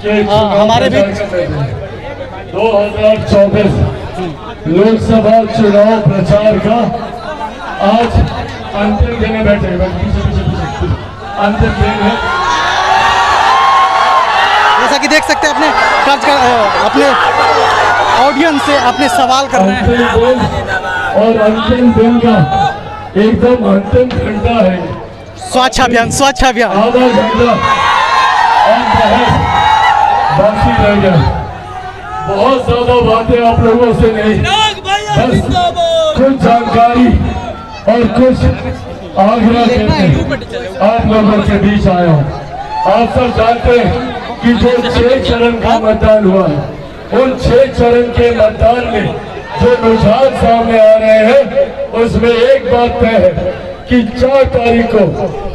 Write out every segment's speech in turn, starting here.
हमारे भी 2024 लोकसभा चुनाव प्रचार का आज अंतिम दिन में बैठे अंतिम दिन है। जैसा कि देख सकते हैं अपने ऑडियंस से अपने सवाल कर रहे हैं। और अंतिम दिन का एकदम अंतिम घंटा है। स्वच्छ अभियान आधा घंटा और बाकी रह गया। बहुत ज्यादा बातें आप लोगों से नहीं, बस कुछ जानकारी और कुछ आग्रह करके आप लोगों के बीच आया हूँ। आप सब जानते हैं कि जो 6 चरण का मतदान हुआ है, उन 6 चरण के मतदान में जो रुझान सामने आ रहे हैं, उसमें एक बात तय है कि 4 तारीख को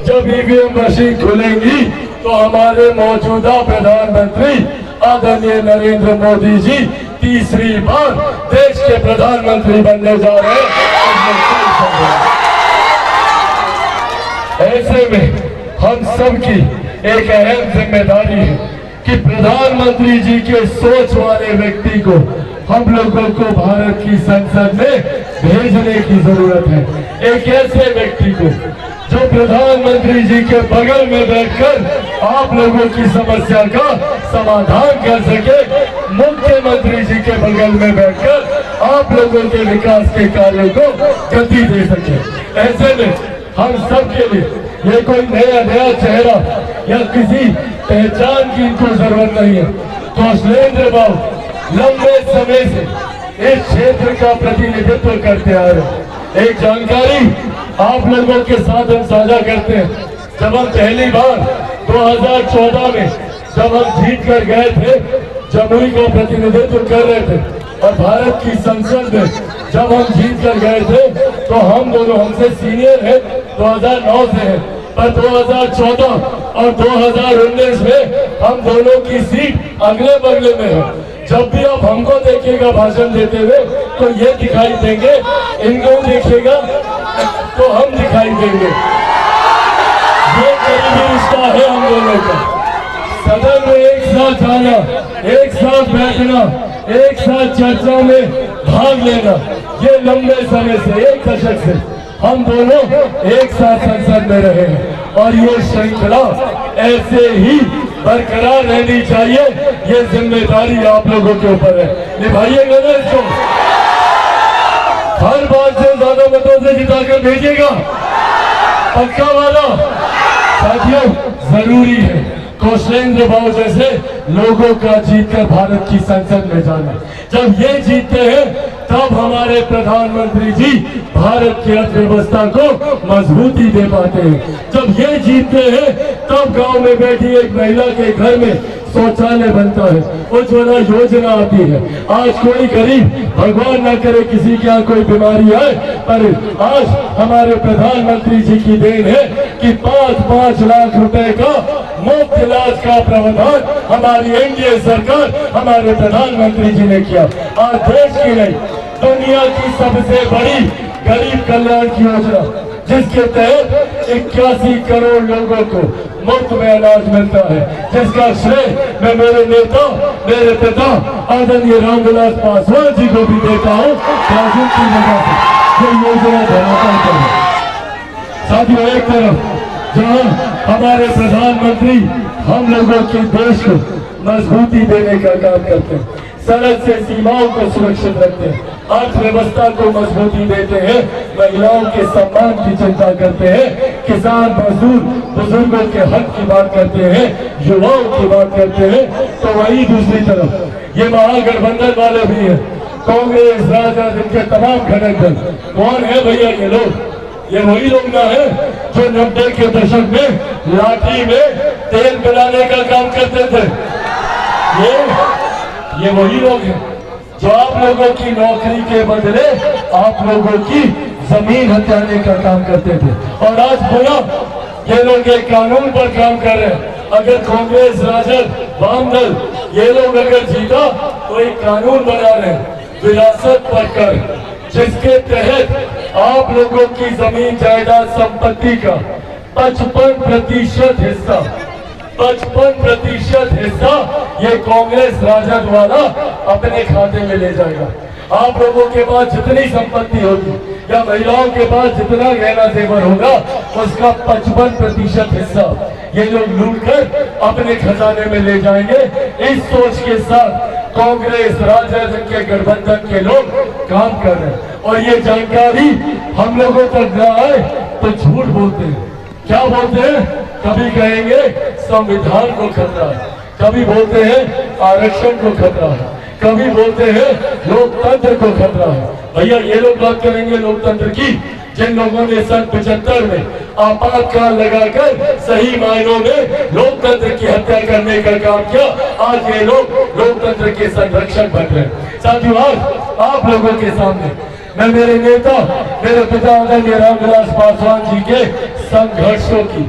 जब ईवीएम मशीन खुलेंगी तो हमारे मौजूदा प्रधानमंत्री आदरणीय नरेंद्र मोदी जी तीसरी बार देश के प्रधानमंत्री बनने जा रहे हैं। ऐसे में हम सबकी एक अहम जिम्मेदारी है कि प्रधानमंत्री जी के सोच वाले व्यक्ति को हम लोगों को भारत की संसद में भेजने की जरूरत है। एक ऐसे व्यक्ति को जो प्रधानमंत्री जी के बगल में बैठकर आप लोगों की समस्या का समाधान कर सके, मुख्यमंत्री जी के बगल में बैठकर आप लोगों के विकास के कार्यों को गति दे सके। ऐसे में हम सब के लिए ये कोई नया चेहरा या किसी पहचान की इनको जरूरत नहीं है। कौशलेंद्र बाबू लंबे समय से इस क्षेत्र का प्रतिनिधित्व करते आ रहे। एक जानकारी आप लोगों के साथ हम साझा करते हैं। जब हम पहली बार 2014 में जब हम जीत कर गए थे, जमुई का प्रतिनिधित्व कर रहे थे और भारत की संसद में जब हम जीत कर गए थे तो हम दोनों हमसे सीनियर हैं, 2009 से हैं, पर 2014 और 2019 में हम दोनों की सीट अगले बगले में है। जब भी आप हमको देखिएगा भाषण देते हुए तो ये दिखाई देंगे, इनको देखिएगा तो हम दिखाई देंगे। ये करीबी रिश्ता है हम दोनों का। सदन में एक साथ आना, एक साथ बैठना, एक साथ चर्चा में भाग लेना, ये लंबे समय से 1 दशक से हम दोनों एक साथ संसद में रहे हैं और ये श्रृंखला ऐसे ही बरकरार रहनी चाहिए। ये जिम्मेदारी आप लोगों के ऊपर है, निभाइएगा ना इसको। हर बात से ज्यादा मतों से जिताकर भेजिएगा, पक्का वाला। साथियों, जरूरी है कौशलेंद्र बाबू जैसे लोगों का जीतकर भारत की संसद में जाना। जब ये जीतते हैं तब हमारे प्रधानमंत्री जी भारत की अर्थव्यवस्था को मजबूती दे पाते हैं। जब ये जीतते हैं तब गांव में बैठी एक महिला के घर में शौचालय बनता है, उज्ज्वला योजना आती है। आज कोई गरीब, भगवान न करे किसी के यहाँ कोई बीमारी आए, पर आज हमारे प्रधानमंत्री जी की देन है कि 5-5 लाख रुपए का मुफ्त इलाज का प्रावधान हमारी एनडीए सरकार, हमारे प्रधानमंत्री जी ने किया। आज देश की नहीं, दुनिया की सबसे बड़ी गरीब कल्याण की योजना, जिसके तहत 81 करोड़ लोगों को मुफ्त में अनाज मिलता है, जिसका श्रेय मैं मेरे नेता, मेरे पिता आदरणीय रामविलास पासवान जी को भी देता हूँ। राजू की जगह से ये योजना धरातल पर है। साथियों, एक तरफ जहाँ हमारे प्रधानमंत्री हम लोगों के देश को मजबूती देने का काम करते हैं, सरहद से सीमाओं को सुरक्षित रखते हैं, अर्थव्यवस्था को मजबूती देते हैं, महिलाओं के सम्मान की चिंता करते हैं, किसान, मजदूर, बुजुर्गों के हक की बात करते हैं, युवाओं की बात करते हैं, तो वही दूसरी तरफ ये महागठबंधन वाले भी हैं, कांग्रेस, राजद, इनके तमाम घटक दल। कौन है भैया ये लोग? ये वही लोग ना है जो 90 के दशक में लाठी में तेल पिलाने का काम करते थे। ये वही लोग हैं जो आप लोगों की नौकरी के बदले आप लोगों की जमीन हथियाने का काम करते थे। और आज पुनः ये लोग एक कानून पर काम कर रहे हैं। अगर कांग्रेस, राजद, वाम दल ये लोग अगर जीता तो एक कानून बना रहे हैं विरासत पर कर, जिसके तहत आप लोगों की जमीन जायदाद संपत्ति का 55% हिस्सा ये कांग्रेस राजद वाला अपने खाते में ले जाएगा। आप लोगों के पास जितनी संपत्ति होगी या महिलाओं के पास जितना गहना जेवर होगा उसका 55% हिस्सा ये लोग लूट कर अपने खजाने में ले जाएंगे। इस सोच के साथ कांग्रेस राजद के गठबंधन के लोग काम कर रहे हैं और ये जानकारी हम लोगों तक न आए तो झूठ बोलते हैं। क्या बोलते हैं? कभी कहेंगे संविधान को खतरा है, कभी बोलते हैं आरक्षण को खतरा है, कभी बोलते हैं लोकतंत्र को खतरा है। भैया ये लोग बात करेंगे लोकतंत्र की जिन लोगों ने सन 75 में आपातकाल लगाकर सही मायनों में लोकतंत्र की हत्या करने का काम किया। आज ये लोग लोकतंत्र के संरक्षक बन रहे हैं। साथियों, आज आप लोगों के सामने मैं मेरे नेता मेरे पिता आदरणीय रामविलास पासवान जी के संघर्षों की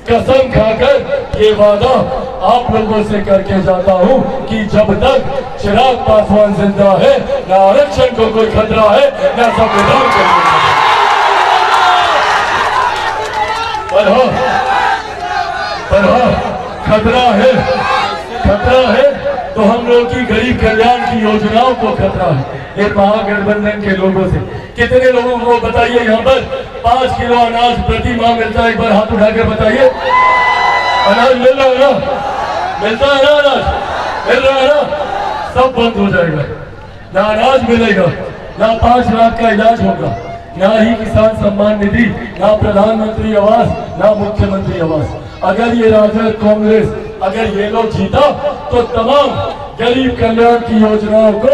कसम खाकर ये वादा आप लोगों से करके जाता हूं कि जब तक चिराग पासवान जिंदा है न आरक्षण को कोई खतरा है न संविधान को कोई पर हाँ खतरा है तो हम लोग की गरीब कल्याण की योजनाओं को खतरा है। ये महागठबंधन के लोगों से कितने लोगों को बताइए यहाँ पर 5 किलो अनाज प्रति माह मिलता है? एक बार हाथ उठाकर बताइए। अनाज मिल रहा है ना? मिलता है ना? अनाज मिल रहा है ना? सब बंद हो जाएगा, ना अनाज मिलेगा, ना 5 लाख का इलाज होगा, ना ही किसान सम्मान निधि, ना प्रधानमंत्री आवास, ना मुख्यमंत्री आवास। अगर ये राजद कांग्रेस अगर ये लोग जीता तो तमाम गरीब कल्याण की योजनाओं को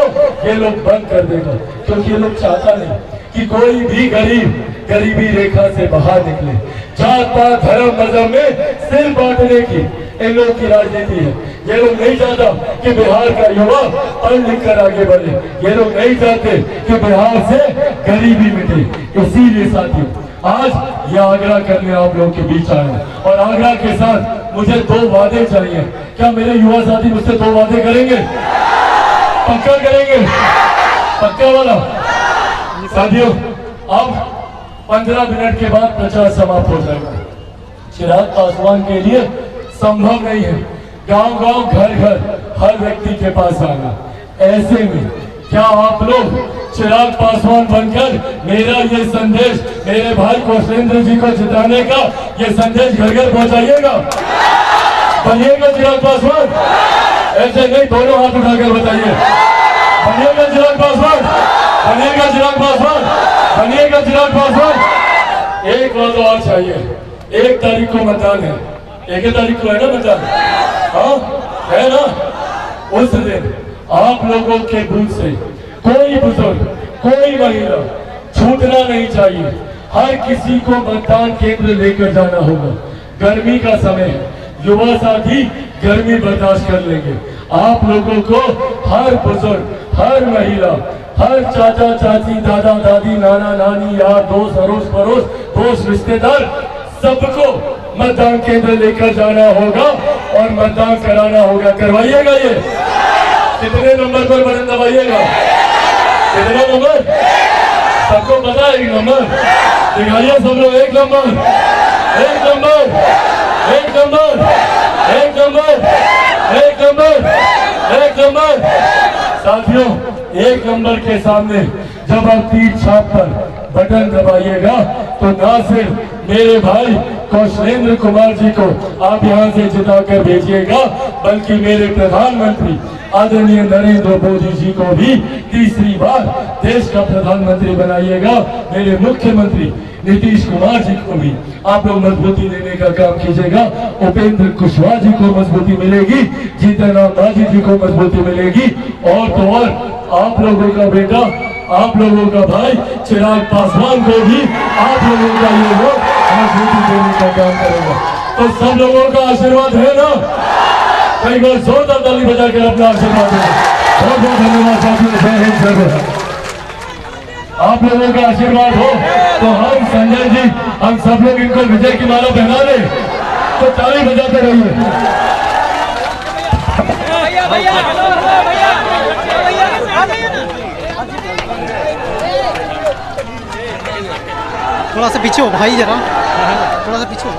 ये लोग बंद कर देगा, क्योंकि ये लोग चाहता नहीं कि कोई भी गरीब गरीबी रेखा से बाहर निकले। जात पात धर्म मजहब में सिर बांटने की इन लोगों की राजनीति है। ये लोग नहीं चाहता कि बिहार का युवा पढ़ लिख कर आगे बढ़े। ये लोग नहीं चाहते कि बिहार से गरीबी मिटे। इसीलिए साथियों, आज ये आग्रह करने आप लोगों के बीच आए और आग्रह के साथ मुझे 2 वादे चाहिए। क्या मेरे युवा साथी मुझसे 2 वादे करेंगे? पक्का करेंगे? पक्का वाला? साथियों, अब 15 मिनट के बाद प्रचार समाप्त हो जाएगा। चिराग पासवान के लिए संभव नहीं है गांव-गांव घर-घर हर व्यक्ति के पास आना। ऐसे में क्या आप लोग चिराग पासवान बनकर मेरा ये संदेश मेरे भाई कौशलेंद्र जी को जिताने का ये संदेश घर घर पहुंचाइएगा? बनिएगा चिराग पासवान? ऐसे नहीं, दोनों हाथ उठाकर बताइए। बनिएगा चिराग पासवान? बनिएगा चिराग पासवान? बनिएगा चिराग पासवान? एक बात और चाहिए, 1 तारीख को मतदान है। 1 तारीख को है ना मतदान? हाँ है ना? उस दिन आप लोगों के बूथ से कोई बुजुर्ग कोई महिला छूटना नहीं चाहिए। हर किसी को मतदान केंद्र लेकर जाना होगा। गर्मी का समय है, युवा साथी गर्मी बर्दाश्त कर लेंगे। आप लोगों को हर बुजुर्ग हर महिला हर चाचा चाची दादा दादी नाना नानी यार दोस्त अड़ोस पड़ोस दोस्त रिश्तेदार सबको मतदान केंद्र लेकर जाना होगा और मतदान कराना होगा। करवाइएगा? ये कितने नंबर पर बटन दबाइएगा? कितना नंबर? सबको पता है? 1 नंबर दिखाइए सब लोग। 1 number 1 number 1 number 1 number 1 number 1 number. साथियों, 1 नंबर के सामने जब आप तीर छाप पर बटन दबाइएगा तो ना सिर्फ मेरे भाई कौशलेंद्र कुमार जी को आप यहां से जिताकर भेजिएगा, बल्कि मेरे प्रधानमंत्री आदरणीय नरेंद्र मोदी जी को भी तीसरी बार देश का प्रधानमंत्री बनाइएगा। मेरे मुख्यमंत्री नीतीश कुमार जी को भी आप लोग मजबूती देने का काम कीजिएगा। उपेंद्र कुशवाहा जी को मजबूती मिलेगी, जीतन राम मांझी जी को मजबूती मिलेगी, और तो और आप लोगों का बेटा आप लोगों का भाई चिराग पासवान को भी आप लोगों का ये वोट मजबूती देने का काम करेगा। तो सब लोगों का आशीर्वाद है ना? कई बार जोरदार ताली बजाकर अपना आशीर्वाद दें। बहुत बहुत धन्यवाद साथियों। जय हिंद जय भारत। आप लोगों का आशीर्वाद हो तो हम संजय जी हम सब लोग इनको विजय की माला पहना दें, तो ताली बजाते रहिए। थोड़ा सा पीछे हो भाई, जरा थोड़ा सा पीछे हो।